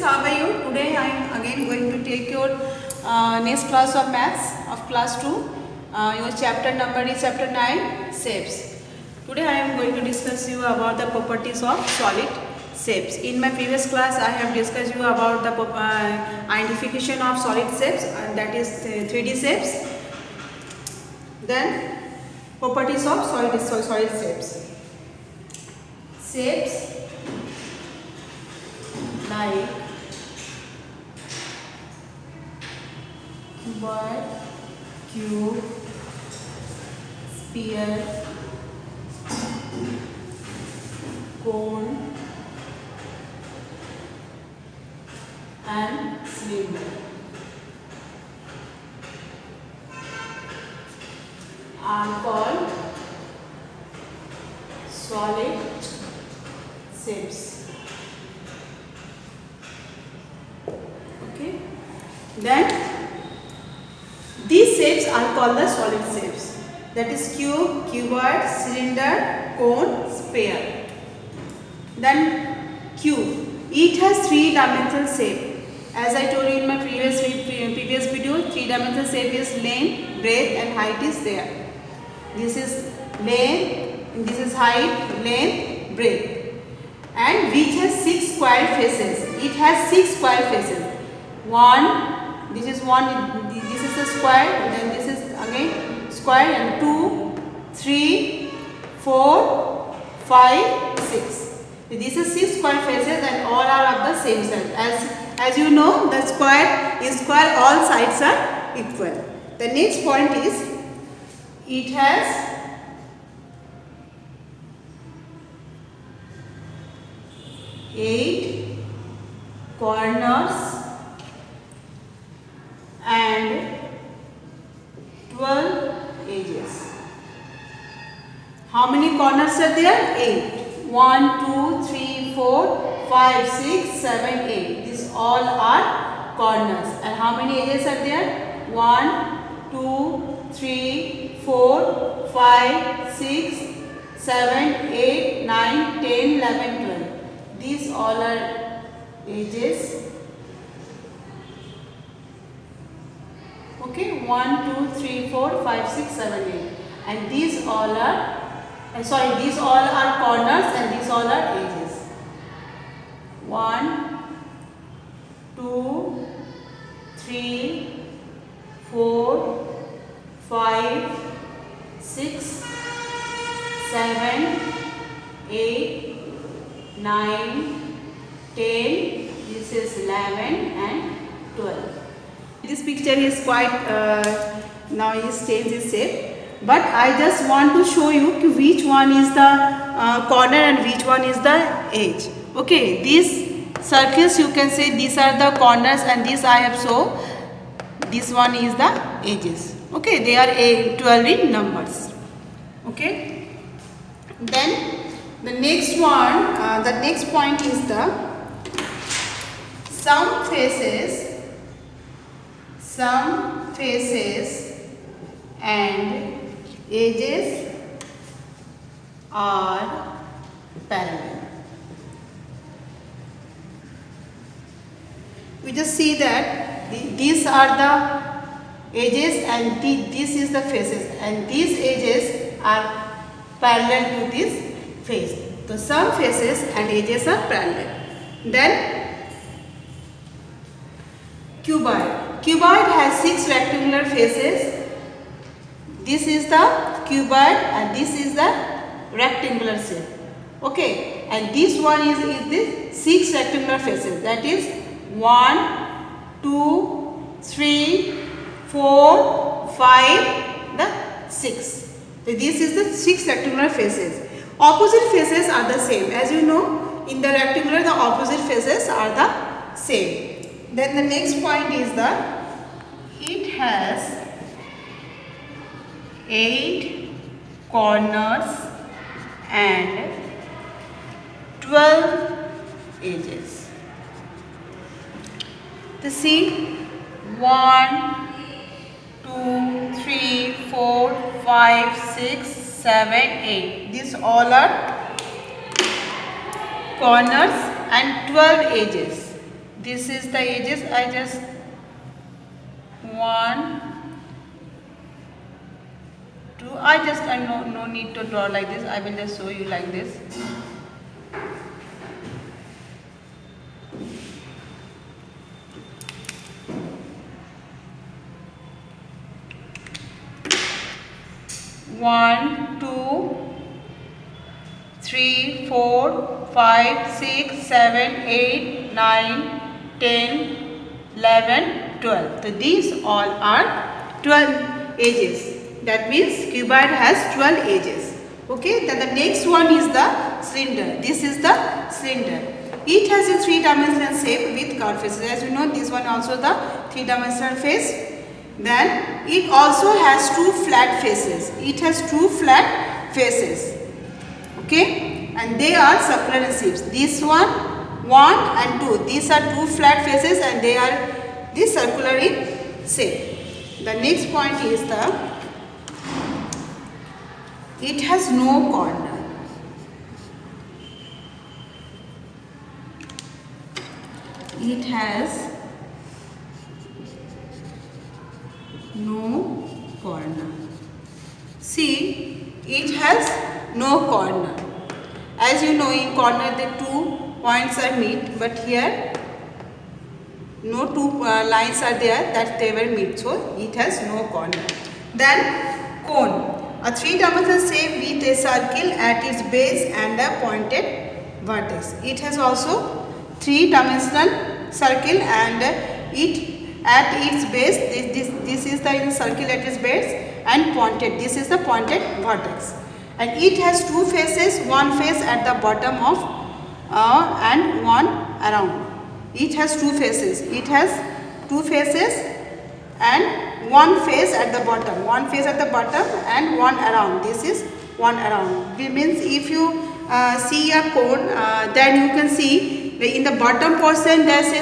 how are you? Today I am again going to take your next class of maths of class 2. Your chapter number is chapter 9, shapes. Today I am going to discuss you about the properties of solid shapes. In my previous class I have discussed you about the identification of solid shapes, that is 3D shapes. Then properties of solid shapes. Shapes like cuboid, cube, sphere, cone and cylinder are called solid shapes. Okay. Then these shapes are called the solid shapes. That is cube, cuboid, cylinder, cone, sphere. Then cube. It has three-dimensional shape. As I told you in my previous video, three-dimensional shape is length, breadth and height is there. This is length, this is height, length, breadth. And which has 6 square faces. It has 6 square faces. This is the square, then this is again square, and 2, 3, 4, 5, 6. These are 6 square faces and all are of the same size. As you know, the square is square, all sides are equal. The next point is it has 8 corners and 12 edges. How many corners are there? 8. 1, 2, 3, 4, 5, 6, 7, 8. These all are corners. And how many edges are there? 1, 2, 3, 4, 5, 6, 7, 8, 9, 10, 11, 12. These all are edges. Okay, 1, 2, 3, 4, 5, 6, 7, 8. And these all are, these all are corners and these all are edges. 1, 2, 3, 4, 5, 6, 7, 8, 9, 10, this is 11 and 12. This picture is quite, now is changed its shape, but I just want to show you which one is the corner and which one is the edge. Okay, these circles you can say these are the corners and this I have shown, this one is the edges. Okay, they are 12 in numbers. Okay, then the next one, the next point is the some faces and edges are parallel. We just see that these are the edges and this is the faces, and these edges are parallel to this face. So some faces and edges are parallel. Then cuboid. Cuboid has 6 rectangular faces. This is the cuboid and this is the rectangular shape. Okay, and this one is the 6 rectangular faces. That is 1, 2, 3, 4, 5, the 6. So this is the 6 rectangular faces. Opposite faces are the same. As you know, in the rectangular the opposite faces are the same. Then the next point is that it has 8 corners and 12 edges. To see 1, 2, 3, 4, 5, 6, 7, 8. These all are corners and 12 edges. This is the edges. I just 1, 2. No need to draw like this. I will just show you like this. One, 2, 3, 4, 5, 6, 7, 8, 9, 10, 11, 12. So these all are 12 edges. That means cuboid has 12 edges. Okay. Then the next one is the cylinder. This is the cylinder. It has a 3-dimensional shape with curved faces. As you know, this one also the 3-dimensional face. Then it also has 2 flat faces. It has 2 flat faces. Okay, and they are circular in shapes. This one, 1 and 2. These are 2 flat faces and they are this circular in shape. The next point is it has no corner. It has no corner. See, it has no corner. As you know, in corner the 2 points are meet, but here no 2 lines are there that they will meet. So it has no corner. Then cone. A 3-dimensional shape with a circle at its base and a pointed vertex. It has also 3-dimensional circle and it at its base. This is the circle at its base and pointed. This is the pointed vertex. And it has 2 faces. One face at the bottom of and one around. It has 2 faces. It has 2 faces and one face at the bottom. One face at the bottom and one around. This is one around. It means if you see a cone, then you can see in the bottom portion this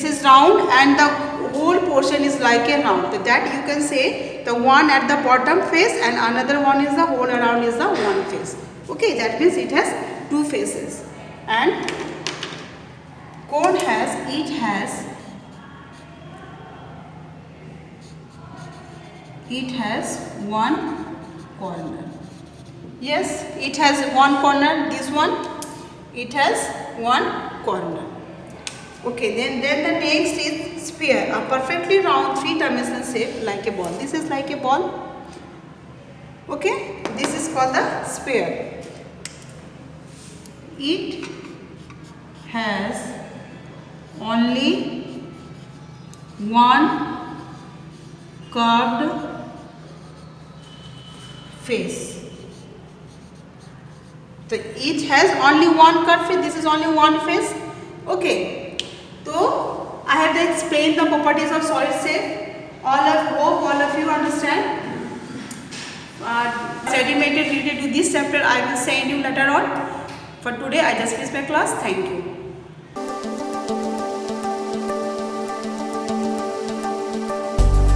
is round and the whole portion is like a round. So that you can say the one at the bottom face and another one is the whole around is the one face. Okay, that means it has 2 faces. And cone it has one corner. Yes, it has one corner. This one, it has one corner. Okay, then the next is sphere, a perfectly round 3-dimensional shape like a ball. This is like a ball. Okay, this is called the sphere. It has only one curved face. So it has only one curved face. This is only one face. Okay. So I have explained the properties of solid shape. Hope all of you understand. Study material related to this chapter I will send you later on. For today I just finished my class. Thank you.